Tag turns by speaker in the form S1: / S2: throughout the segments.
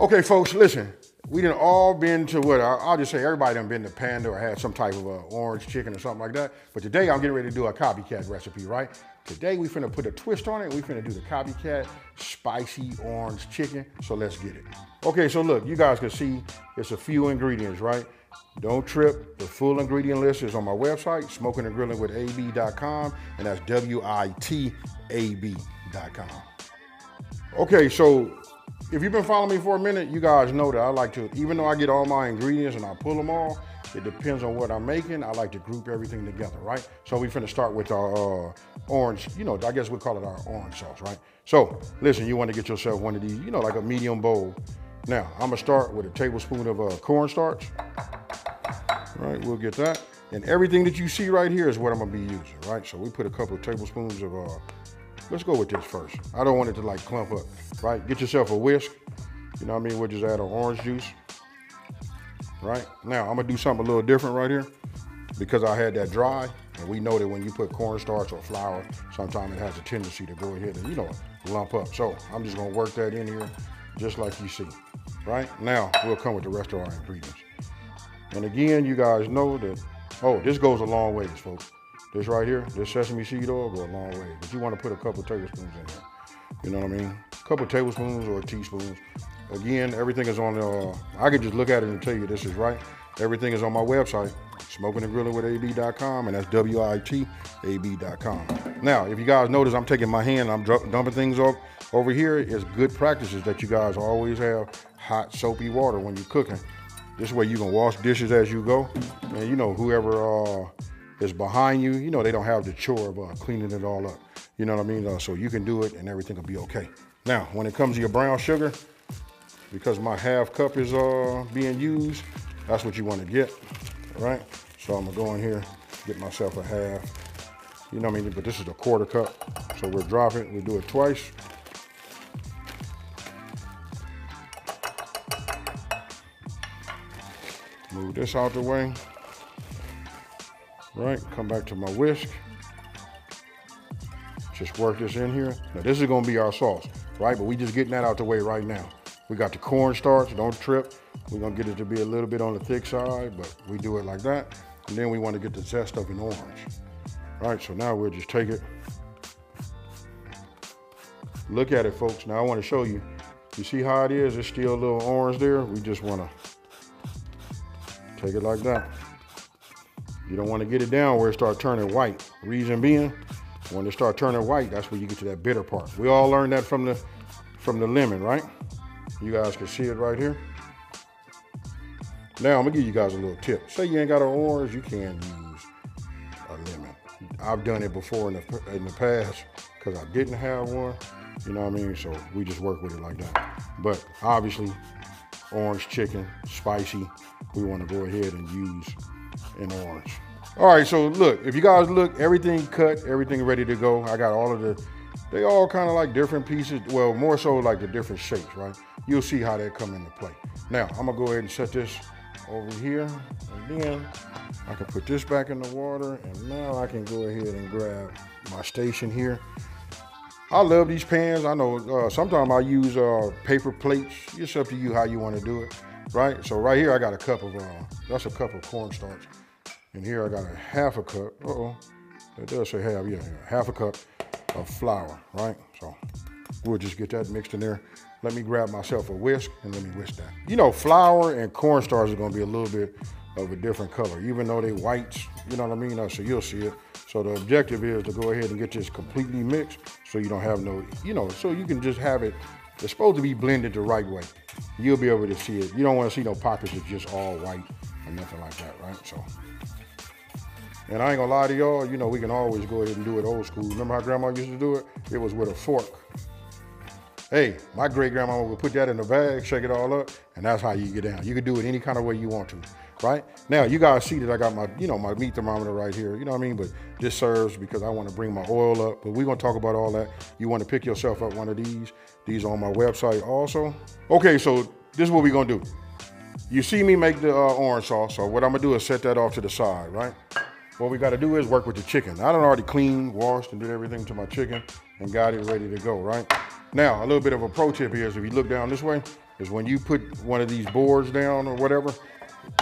S1: Okay, folks, listen. We done all been to what, I'll just say everybody done been to Panda or had some type of orange chicken or something like that. But today I'm getting ready to do a copycat recipe, right? Today we finna put a twist on it. We finna do the copycat spicy orange chicken. So let's get it. Okay, so look, you guys can see it's a few ingredients, right? Don't trip, the full ingredient list is on my website, smokingandgrillingwithab.com, and that's WITAB.com. Okay, so if you've been following me for a minute, you guys know that I like to, even though I get all my ingredients and I pull them all, it depends on what I'm making. I like to group everything together, right? So we finna start with our orange, I guess we call it our orange sauce, right? So listen, you wanna get yourself one of these, like a medium bowl. Now, I'm gonna start with a tablespoon of cornstarch. Right, we'll get that. And everything that you see right here is what I'm gonna be using, right? So we put a couple of tablespoons of, let's go with this first. I don't want it to like clump up, right? Get yourself a whisk, you know what I mean? We'll just add our orange juice, right? Now, I'm gonna do something a little different right here because I had that dry, and we know that when you put cornstarch or flour, sometimes it has a tendency to go ahead and, lump up. So I'm just gonna work that in here just like you see, right? Now, we'll come with the rest of our ingredients. And again, you guys know that, this goes a long ways, folks. This right here, this sesame seed oil go a long way. But you want to put a couple tablespoons in there. You know what I mean? A couple tablespoons or teaspoons. Again, everything is on, I could just look at it and tell you this is right. Everything is on my website, smokingandgrillingwithab.com, and that's WITAB.com. Now, if you guys notice, I'm taking my hand, I'm dumping things off. Over here is good practices that you guys always have hot, soapy water when you're cooking. This way you can wash dishes as you go. And whoever is behind you, they don't have the chore of cleaning it all up. You know what I mean? So you can do it and everything will be okay. Now, when it comes to your brown sugar, because my half cup is being used, that's what you want to get, right? So I'm gonna go in here, get myself a half, you know what I mean? But this is a quarter cup. So we'll drop it, we'll do it twice. Move this out the way, right? Come back to my whisk. Just work this in here. Now this is gonna be our sauce, right? But we just getting that out the way right now. We got the cornstarch, don't trip. We're gonna get it to be a little bit on the thick side, but we do it like that. And then we wanna get the zest of an orange. All right, so now we'll just take it. Look at it, folks. Now I wanna show you. You see how it is? It's still a little orange there. We just wanna take it like that. You don't want to get it down where it starts turning white. Reason being, when it starts turning white, that's where you get to that bitter part. We all learned that from the lemon, right? You guys can see it right here. Now I'm gonna give you guys a little tip. Say you ain't got an orange, you can use a lemon. I've done it before in the past because I didn't have one. You know what I mean? So we just work with it like that. But obviously, orange chicken, spicy, we want to go ahead and use an orange. All right, so look, if you guys look, everything cut, everything ready to go. I got all of they all kind of like different pieces. Well, more so like the different shapes, right? You'll see how they come into play. Now, I'm gonna go ahead and set this over here, and then I can put this back in the water, and now I can go ahead and grab my station here. I love these pans. I know sometimes I use paper plates. It's up to you how you want to do it, right? So right here I got a cup of, that's a cup of cornstarch. And here I got a half a cup, that does say half, yeah, half a cup of flour, right? So we'll just get that mixed in there. Let me grab myself a whisk and let me whisk that. Flour and cornstarch are gonna be a little bit of a different color, even though they whites, you know what I mean? So you'll see it. So the objective is to go ahead and get this completely mixed so you don't have no, so you can just have it, it's supposed to be blended the right way. You'll be able to see it. You don't want to see no pockets that's just all white or nothing like that, right? So, and I ain't gonna lie to y'all, we can always go ahead and do it old school. Remember how grandma used to do it? It was with a fork. Hey, my great grandma would put that in a bag, shake it all up, and that's how you get down. You can do it any kind of way you want to, right? Now, you guys see that I got my, my meat thermometer right here, you know what I mean? But this serves because I want to bring my oil up, but we're gonna talk about all that. You want to pick yourself up one of these. These are on my website also. Okay, so this is what we're gonna do. You see me make the orange sauce, so what I'm gonna do is set that off to the side, right? What we gotta do is work with the chicken. I done already cleaned, washed, and did everything to my chicken and got it ready to go, right? Now, a little bit of a pro tip here is if you look down this way, is when you put one of these boards down or whatever,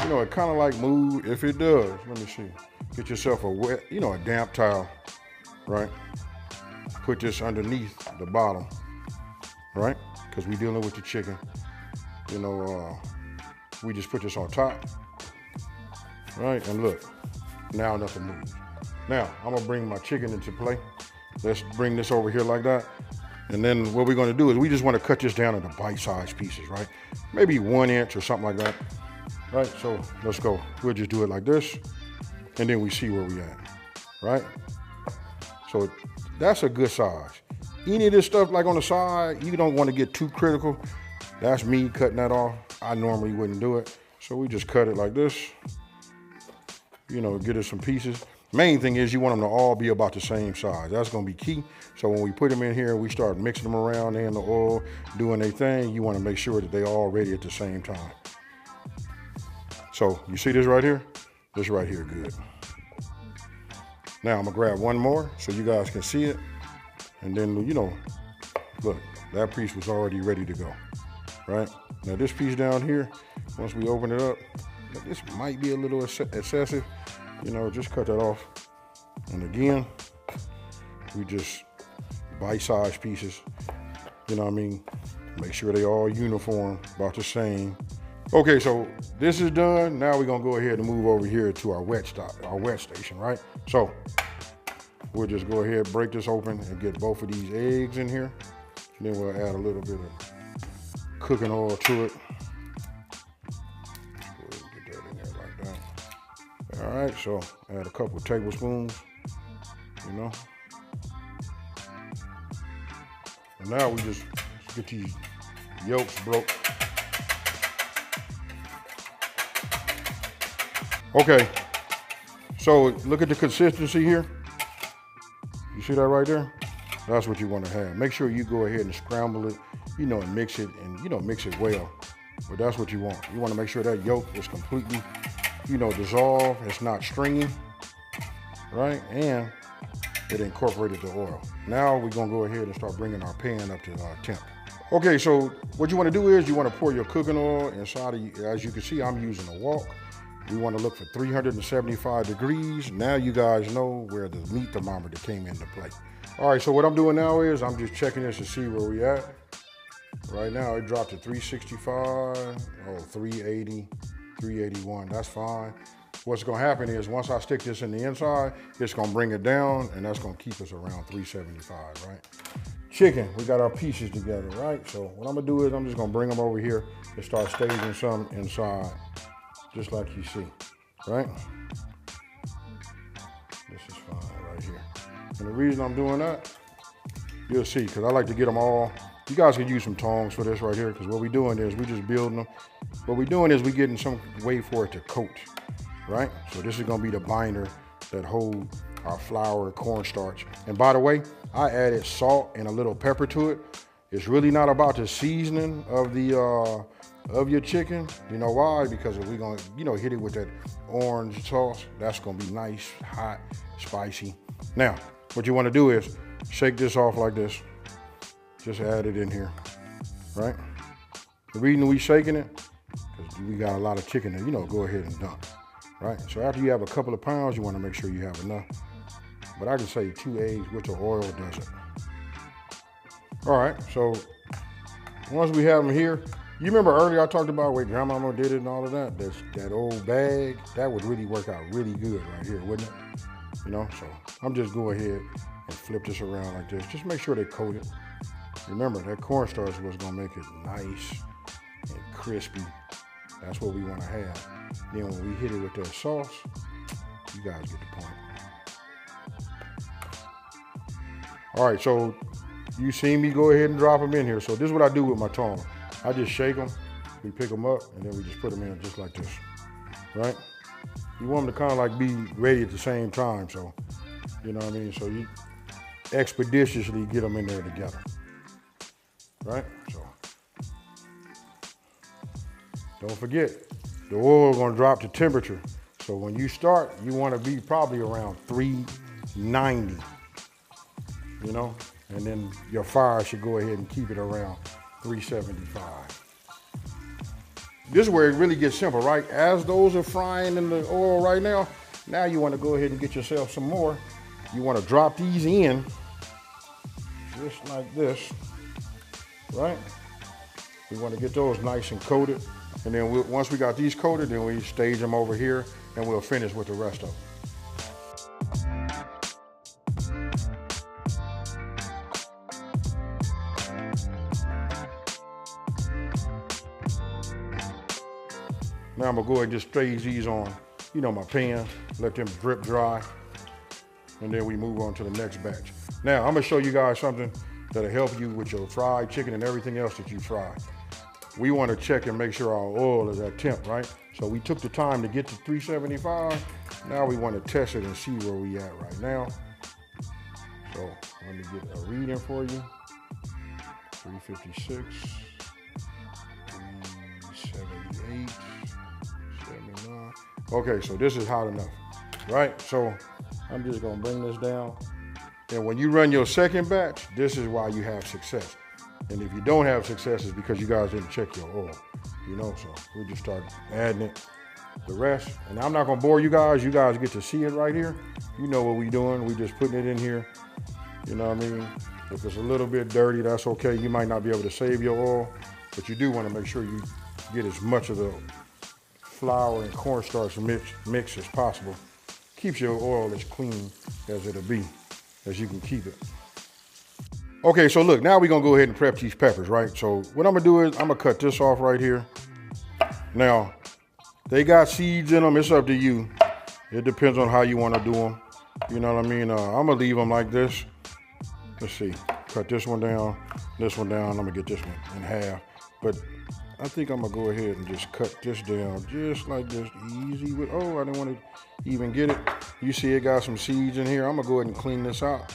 S1: you know, it kind of like move. If it does, let me see. Get yourself a wet, you know, a damp towel, right? Put this underneath the bottom, right? Because we're dealing with the chicken. You know, we just put this on top, right? And look, now nothing moves. Now, I'm gonna bring my chicken into play. Let's bring this over here like that. And then what we're gonna do is we just wanna cut this down into bite-sized pieces, right? Maybe 1 inch or something like that, right? So let's go. We'll just do it like this, and then we see where we at, right? So that's a good size. Any of this stuff like on the side, you don't wanna get too critical. That's me cutting that off. I normally wouldn't do it. So we just cut it like this, you know, get us some pieces. Main thing is you want them to all be about the same size. That's gonna be key. So when we put them in here, we start mixing them around in the oil, doing their thing, you wanna make sure that they all ready at the same time. So you see this right here? This right here, good. Now I'm gonna grab one more so you guys can see it. And then, you know, look, that piece was already ready to go, right? Now this piece down here, once we open it up, this might be a little excessive. You know, just cut that off. And again, we just bite-sized pieces. You know what I mean? Make sure they all uniform, about the same. Okay, so this is done. Now we're gonna go ahead and move over here to our wet station, right? So we'll just go ahead, break this open and get both of these eggs in here. And then we'll add a little bit of cooking oil to it. All right, so add a couple of tablespoons, you know. And now we just get these yolks broke. Okay, so look at the consistency here. You see that right there? That's what you want to have. Make sure you go ahead and scramble it, you know, and mix it, and, you know, mix it well. But that's what you want. You want to make sure that yolk is completely, you know, dissolve, it's not stringy, right? And it incorporated the oil. Now we're gonna go ahead and start bringing our pan up to temp. Okay, so what you wanna do is you wanna pour your cooking oil inside of you. As you can see, I'm using a wok. We wanna look for 375 degrees. Now you guys know where the meat thermometer came into play. All right, so what I'm doing now is I'm just checking this to see where we at. Right now it dropped to 365, 380. 381, that's fine. What's gonna happen is once I stick this in the inside, it's gonna bring it down and that's gonna keep us around 375, right? Chicken, we got our pieces together, right? So what I'm gonna do is I'm just gonna bring them over here and start staging some inside, just like you see, right? This is fine right here. And the reason I'm doing that, you'll see, because I like to get them all. You guys can use some tongs for this right here, because what we're doing is we just building them. What we're doing is we're getting some way for it to coat, right? So this is gonna be the binder that hold our flour, cornstarch. And by the way, I added salt and a little pepper to it. It's really not about the seasoning of the of your chicken. You know why? Because if we're gonna, you know, hit it with that orange sauce, that's gonna be nice, hot, spicy. Now, what you wanna do is shake this off like this. Just add it in here, right? The reason we shaking it, because we got a lot of chicken there, you know, go ahead and dump, right? So after you have a couple of pounds, you want to make sure you have enough. But I can say 2 eggs with the oil does it. All right, so once we have them here, you remember earlier I talked about where grandmama did it and all of that? That old bag, that would really work out really good right here, wouldn't it? You know, so I'm just go ahead and flip this around like this. Just make sure they coat it. Remember, that cornstarch was gonna make it nice and crispy. That's what we wanna have. Then when we hit it with that sauce, you guys get the point. All right, so you see me go ahead and drop them in here. So this is what I do with my tong. I just shake them, we pick them up, and then we just put them in just like this, right? You want them to kind of like be ready at the same time, so, you know what I mean? So you expeditiously get them in there together, right? So, don't forget, the oil is gonna drop to temperature. So when you start, you wanna be probably around 390, you know? And then your fire should go ahead and keep it around 375. this is where it really gets simple, right? As those are frying in the oil right now, now you want to go ahead and get yourself some more. You want to drop these in just like this, right? We want to get those nice and coated. And then once we got these coated, then we stage them over here and we'll finish with the rest of them. Now I'm gonna go ahead and just stage these on, you know, my pan, let them drip dry, and then we move on to the next batch. Now I'm gonna show you guys something that'll help you with your fried chicken and everything else that you fry. We wanna check and make sure our oil is at temp, right? So we took the time to get to 375. Now we wanna test it and see where we at right now. So let me get a reading for you. 356, 378. Okay, so this is hot enough, right? So I'm just gonna bring this down. And when you run your second batch, this is why you have success. And if you don't have success, it's because you guys didn't check your oil, you know? So we just start adding it, the rest. And I'm not gonna bore you guys get to see it right here. You know what we're doing, we just putting it in here, you know what I mean? If it's a little bit dirty, that's okay. You might not be able to save your oil, but you do wanna make sure you get as much of the flour and cornstarch mix as possible. Keeps your oil as clean as it'll be, as you can keep it. Okay, so look, now we're gonna go ahead and prep these peppers, right? So what I'm gonna do is I'm gonna cut this off right here. Now, they got seeds in them, it's up to you. It depends on how you wanna do them. You know what I mean? I'm gonna leave them like this. Let's see, cut this one down, I'm gonna get this one in half. But I think I'm gonna go ahead and just cut this down just like this, easy with, oh, I didn't want to even get it. You see it got some seeds in here. I'm gonna go ahead and clean this out.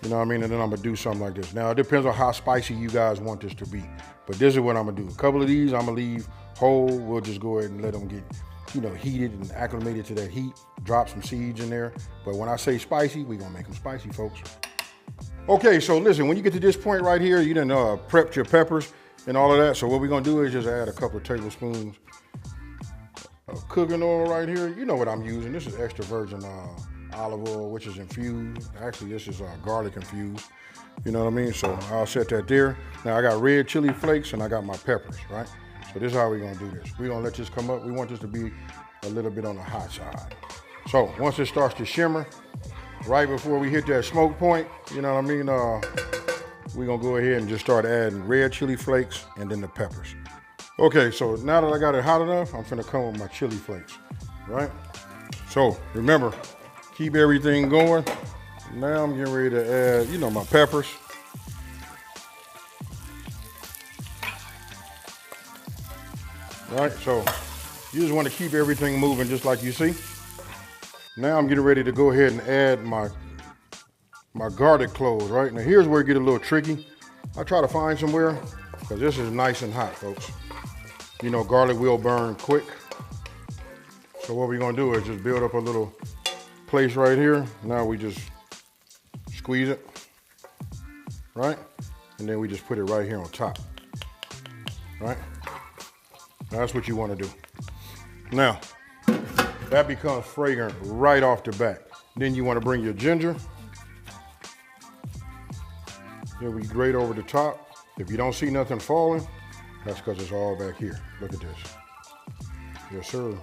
S1: You know what I mean? And then I'm gonna do something like this. Now it depends on how spicy you guys want this to be, but this is what I'm gonna do. A couple of these I'm gonna leave whole. We'll just go ahead and let them get, you know, heated and acclimated to that heat. Drop some seeds in there. But when I say spicy, we're gonna make them spicy, folks. Okay, so listen, when you get to this point right here, you done prepped your peppers and all of that. So what we're gonna do is just add a couple of tablespoons of cooking oil right here. You know what I'm using. This is extra virgin olive oil, which is infused. Actually, this is garlic infused. You know what I mean? So I'll set that there. Now I got red chili flakes and I got my peppers, right? So this is how we're gonna do this. We're gonna let this come up. We want this to be a little bit on the hot side. So once it starts to shimmer, right before we hit that smoke point, you know what I mean? We're gonna go ahead and just start adding red chili flakes and then the peppers. Okay, so now that I got it hot enough, I'm finna come with my chili flakes, right? So remember, keep everything going. Now I'm getting ready to add, you know, my peppers. Right, so you just wanna keep everything moving just like you see. Now I'm getting ready to go ahead and add my garlic cloves, right? Now here's where it gets a little tricky. I try to find somewhere, because this is nice and hot, folks. You know, garlic will burn quick. So what we're gonna do is just build up a little place right here. Now we just squeeze it, right? And then we just put it right here on top, right? Now that's what you wanna do. Now, that becomes fragrant right off the bat. Then you want to bring your ginger. Then we grate over the top. If you don't see nothing falling, that's because it's all back here. Look at this. Yes, sir.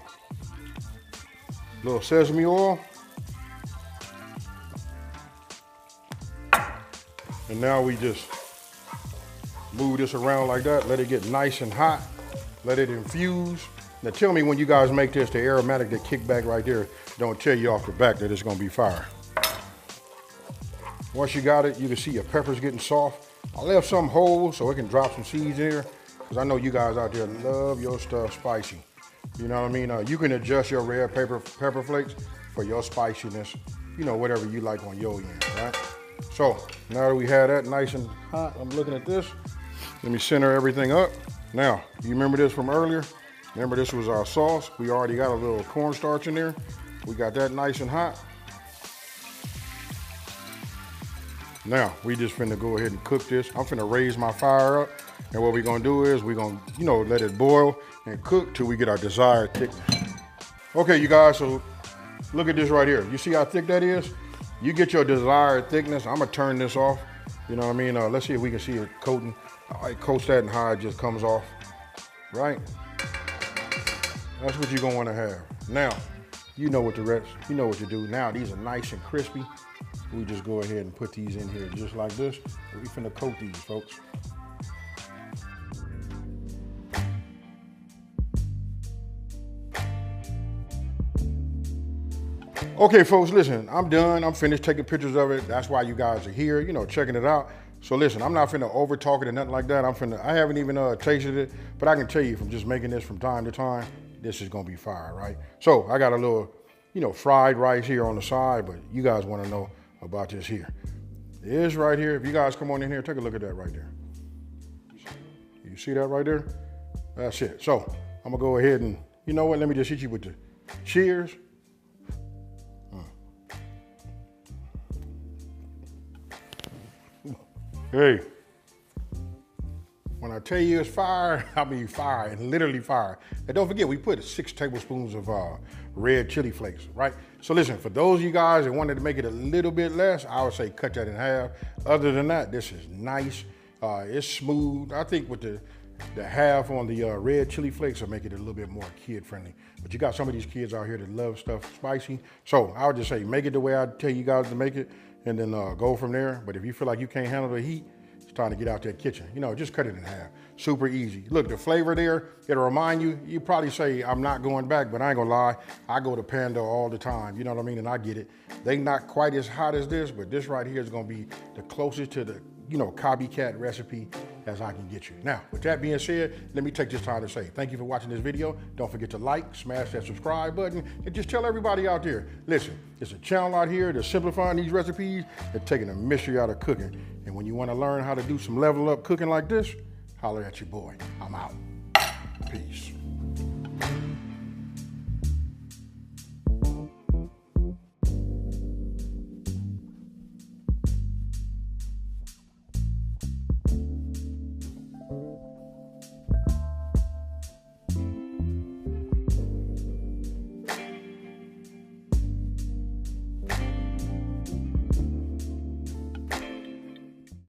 S1: Little sesame oil. And now we just move this around like that. Let it get nice and hot. Let it infuse. Now tell me when you guys make this, the aromatic that kick back right there, don't tell you off the back that it's gonna be fire. Once you got it, you can see your peppers getting soft. I left some whole so it can drop some seeds in there, because I know you guys out there love your stuff spicy. You know what I mean? You can adjust your red pepper flakes for your spiciness, you know, whatever you like on your end, right? So now that we have that nice and hot, I'm looking at this. Let me center everything up. Now, you remember this from earlier? Remember, this was our sauce. We already got a little cornstarch in there. We got that nice and hot. Now, we just finna go ahead and cook this. I'm finna raise my fire up And what we're gonna do is we're gonna, you know, let it boil and cook till we get our desired thickness. Okay, you guys, so look at this right here. You see how thick that is? You get your desired thickness. I'm gonna turn this off. You know what I mean? Let's see if we can see it coating. I coat that and how it just comes off, right? That's what you're gonna wanna have. Now, you know what the rest, you know what to do. Now, these are nice and crispy. We just go ahead and put these in here just like this. We finna coat these, folks. Okay, folks, listen, I'm done. I'm finished taking pictures of it. That's why you guys are here, you know, checking it out. So listen, I'm not finna over talk it or nothing like that. I haven't even tasted it, but I can tell you from just making this from time to time, this is gonna be fire, right? So I got a little, you know, fried rice here on the side, but you guys wanna know about this here. This right here, if you guys come on in here, take a look at that right there. You see that right there? That's it. So I'm gonna go ahead and, you know what, let me just hit you with the cheers. Hey, when I tell you it's fire, I mean fire, and literally fire. And don't forget, we put 6 tablespoons of red chili flakes, right? So listen, for those of you guys that wanted to make it a little bit less, I would say cut that in half. Other than that, this is nice. It's smooth. I think with the half on the red chili flakes will make it a little bit more kid friendly. But you got some of these kids out here that love stuff spicy. So I would just say, make it the way I tell you guys to make it, and then go from there. But if you feel like you can't handle the heat, it's time to get out that kitchen. You know, just cut it in half. Super easy. Look, the flavor there, it'll remind you, you probably say, I'm not going back, but I ain't gonna lie, I go to Panda all the time, you know what I mean, and I get it. They not quite as hot as this, but this right here is gonna be the closest to the, you know, Copycat Recipe as I can get you. Now, with that being said, let me take this time to say thank you for watching this video. Don't forget to like, smash that subscribe button, and just tell everybody out there, listen, it's a channel out here that's simplifying these recipes and taking the mystery out of cooking. And when you want to learn how to do some level up cooking like this, holler at your boy. I'm out. Peace.